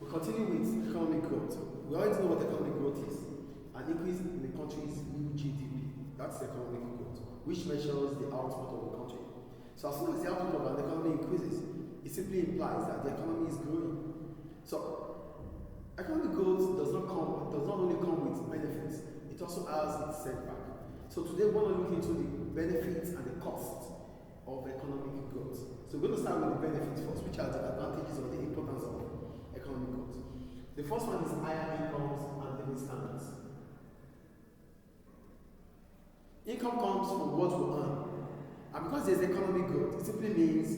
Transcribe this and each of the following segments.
continue with economic growth. We already know what economic growth is. An increase in the country's new GDP. That's economic growth, which measures the output of the country. So as soon as the output of an economy increases, it simply implies that the economy is growing. So economic growth does not only come with benefits, it also has its setback. So today we're going to look into the benefits and the costs of economic growth. So we're going to start with the benefits first, which are the advantages or the importance of economic growth. The first one is higher incomes and living standards. Income comes from what we earn. And because there's economic growth, it simply means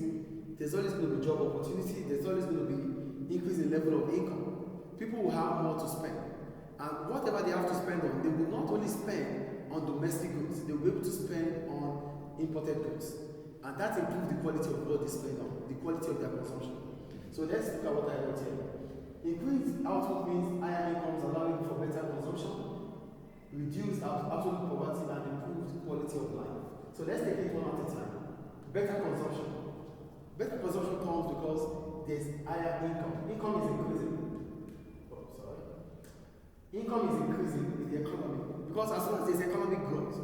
there's always going to be job opportunity, there's always going to be increase in level of income. People will have more to spend. And whatever they have to spend on, they will not only spend on domestic goods, they will be able to spend on imported goods. And that improves the quality of what they spend on, the quality of their consumption. So let's look at what I wrote here. Increased output means higher incomes allowing for better consumption, reduced absolute poverty, and improved quality of life. So let's take it one at a time. Better consumption. Better consumption comes because there's higher income. Income is increasing. Income is increasing in the economy because as soon as there's economic growth,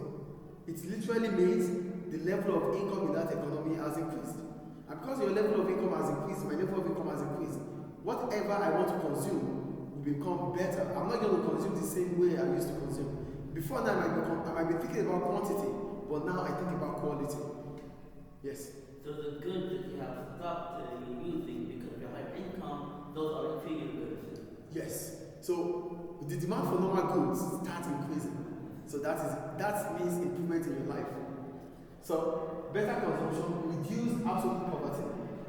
it literally means the level of income in that economy has increased. And because your level of income has increased, my level of income has increased, whatever I want to consume will become better. I'm not going to consume the same way I used to consume. Before now, I might be thinking about quantity, but now I think about quality. Yes? So the goods that you have stopped using because of your high income, those are inferior goods. Yes. So the demand for normal goods starts increasing. So that means improvement in your life. So better consumption, reduce absolute poverty.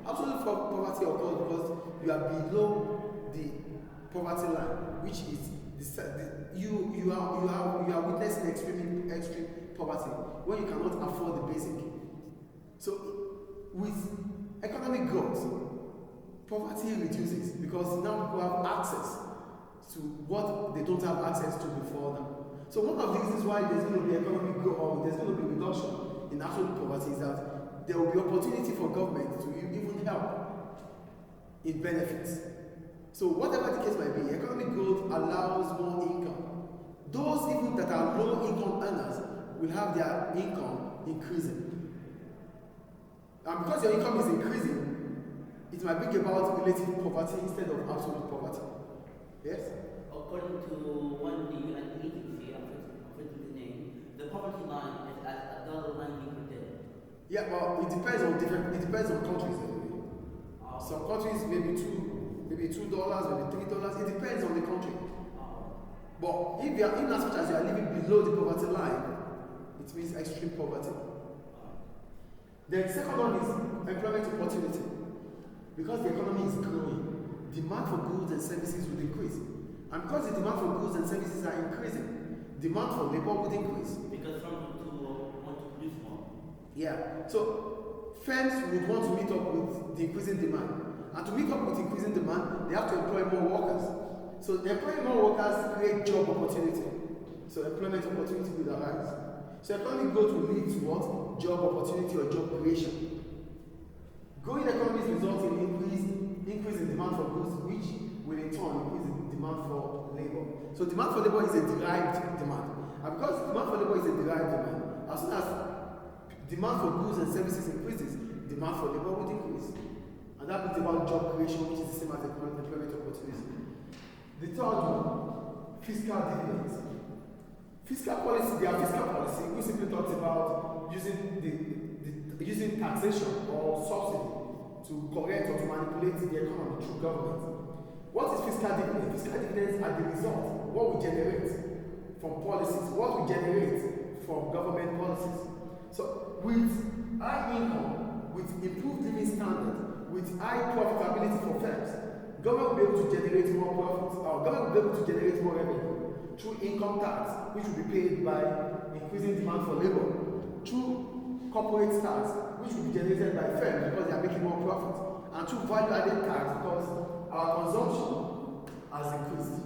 Absolute poverty occurs because you are below the poverty line, which is you are witnessing extreme poverty when you cannot afford the basic. So with economic growth, poverty reduces because now people have access to what they don't have access to before now. So one of the reasons why there's going to be economic growth or there's going to be reduction in absolute poverty is that there will be opportunity for government to even help in benefits. So whatever the case might be, economic growth allows more income. Those even that are low income earners will have their income increasing. And because your income is increasing, it might bring about relative poverty instead of absolute poverty. Yes? According to one UN agency, I'm forgetting the name, the poverty line is at $1.90 per day. Yeah, well, it depends on countries anyway. Some countries maybe $2, maybe $3. It depends on the country. But if as much as you are living below the poverty line, it means extreme poverty. The second one is employment opportunity. Because the economy is growing, demand for goods and services will increase. And because the demand for goods and services are increasing, demand for labor would increase. Because some people want to produce more. Yeah. So firms would want to meet up with the increasing demand. And to meet up with increasing demand, they have to employ more workers. So employing more workers create job opportunity. So employment opportunity will arise. So economic growth will lead to what? Job opportunity or job creation. Growing economies result in increase in demand for goods, which will in turn increase in demand for labor. So demand for labor is a derived demand. And because demand for labor is a derived demand, as soon as demand for goods and services increases, demand for labor will increase. And that brings about job creation, which is the same as employment opportunity. The third one, fiscal dividends. Fiscal policy, their fiscal policy, which simply talks about using taxation or subsidy to correct or to manipulate the economy through government. What is fiscal dividends? Fiscal dividends are the result, what we generate from policies, what we generate from government policies. So with high income, with improved living standards, with high profitability for firms, government will be able to generate more profits, or government will be able to generate more revenue through income tax, which will be paid by increasing demand for labor, through corporate tax, which will be generated by firms because they are making more profit, and through value-added tax because our consumption has increased.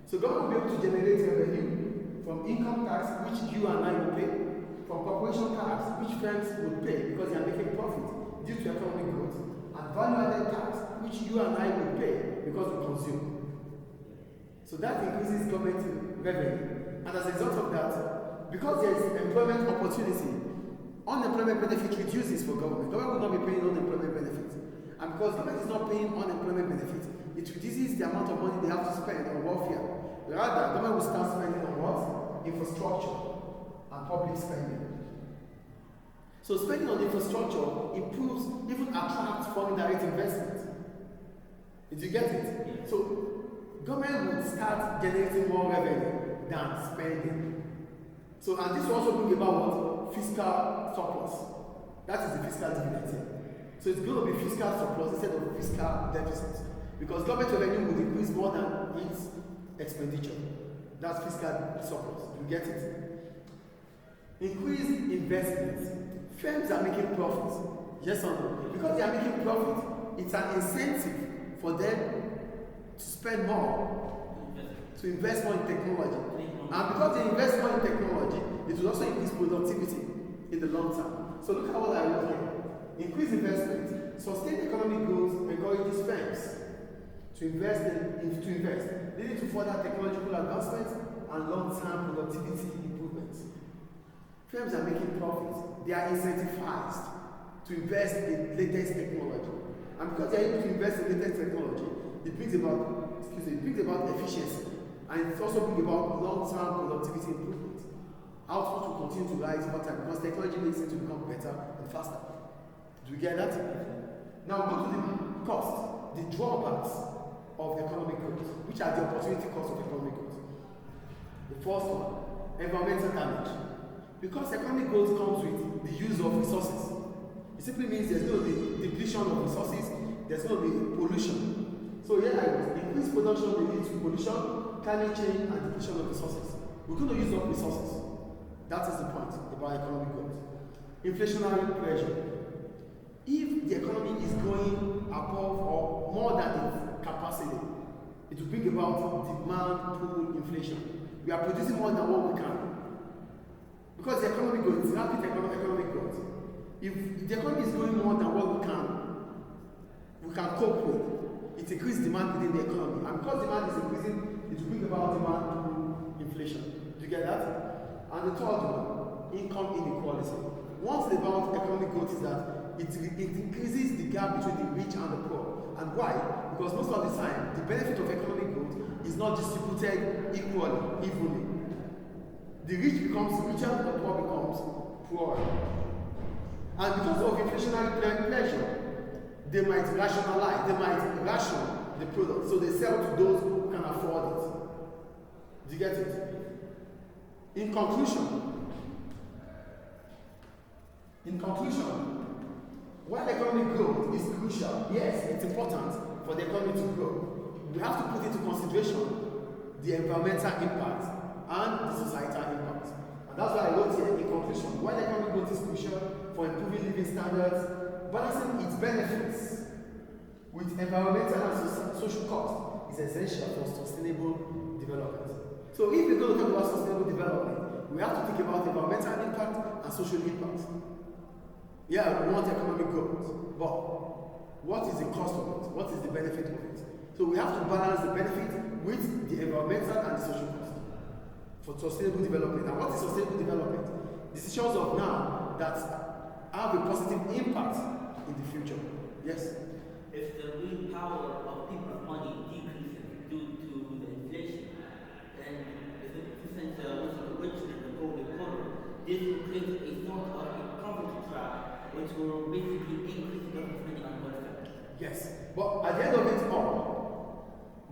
So government will be able to generate revenue from income tax, which you and I will pay, from corporation tax, which firms would pay because they are making profit due to economic growth, and value-added tax, which you and I will pay because we consume. So that increases government revenue. And as a result of that, because there is employment opportunity, unemployment benefit reduces for government. Government will not be paying unemployment benefit. And because government is not paying unemployment benefit, it reduces the amount of money they have to spend on welfare. Rather, government will start spending on what? Infrastructure and public spending. So spending on infrastructure improves, even attracts foreign direct investment. Did you get it? So government will start generating more revenue than spending. So, and this will also bring about what? Fiscal surplus. That is the fiscal dividend here. So it's going to be fiscal surplus instead of fiscal deficit. Because government revenue will increase more than its expenditure. That's fiscal surplus. You get it? Increased investment. Firms are making profits. Yes or no? Because they are making profit, it's an incentive for them to spend more, to invest more in technology. And because they invest more in technology, it will also increase productivity in the long term. So look at what I wrote here. Increased investment. Sustained economic growth encourages firms to invest, leading to further technological advancements and long-term productivity improvements. Firms are making profits. They are incentivized to invest in latest technology. And because they are able to invest in latest technology, it brings about efficiency. And it also brings about long-term productivity improvement. Output will continue to rise over time because technology makes it to become better and faster. Do you get that? Now go to the cost, the drawbacks of economic growth, which are the opportunity costs of economic growth. The first one, environmental damage. Because economic growth comes with the use of resources. It simply means there's going to be depletion of resources, there's going to be pollution. So here I was, increased production will lead to pollution, climate change, and depletion of resources. We're going to use up resources. That is the point about economic growth. Inflationary pressure. If the economy is growing above or more than its capacity, it will bring about demand pull inflation. We are producing more than what we can. Because the economic growth is rapid economic growth. If the economy is growing more than what we can cope with, it increases demand within the economy. And because demand is increasing, it will bring about demand pull inflation. Do you get that? And the third one, income inequality. One thing about economic growth is that it increases the gap between the rich and the poor. And why? Because most of the time, the benefit of economic growth is not distributed evenly. The rich becomes richer, the poor becomes poorer. And because of inflationary pressure, they might ration the product. So they sell to those who can afford it. Do you get it? In conclusion, while economic growth is crucial, yes, it's important for the economy to grow, we have to put into consideration the environmental impact and the societal impact. And that's why I wrote here in conclusion, while economic growth is crucial for improving living standards, balancing its benefits with environmental and social costs is essential for sustainable development. So if we're going to talk about sustainable development, we have to think about environmental impact and social impact. Yeah, we want economic growth, but what is the cost of it? What is the benefit of it? So we have to balance the benefit with the environmental and the social cost for sustainable development. And what is sustainable development? Decisions of now that have a positive impact in the future. Yes? If the real power of people's money decreases due to the inflation, then if the percent the rich and the poor get poorer, this will create a sort of a poverty trap, which will basically increase government spending on welfare. Yes, but at the end of it all,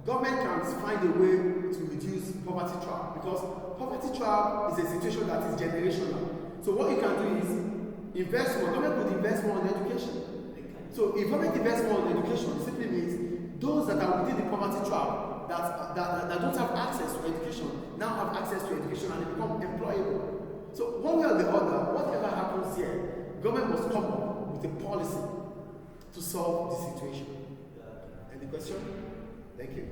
government can find a way to reduce poverty trap, because poverty trap is a situation that is generational. So what you can do is invest more. Government would invest more in education. So if government invests more in education, it simply means those that are within the poverty trap that don't have access to education now have access to education and they become employable. So one way or the other, whatever happens here, government must come up with a policy to solve the situation. Any question? Thank you.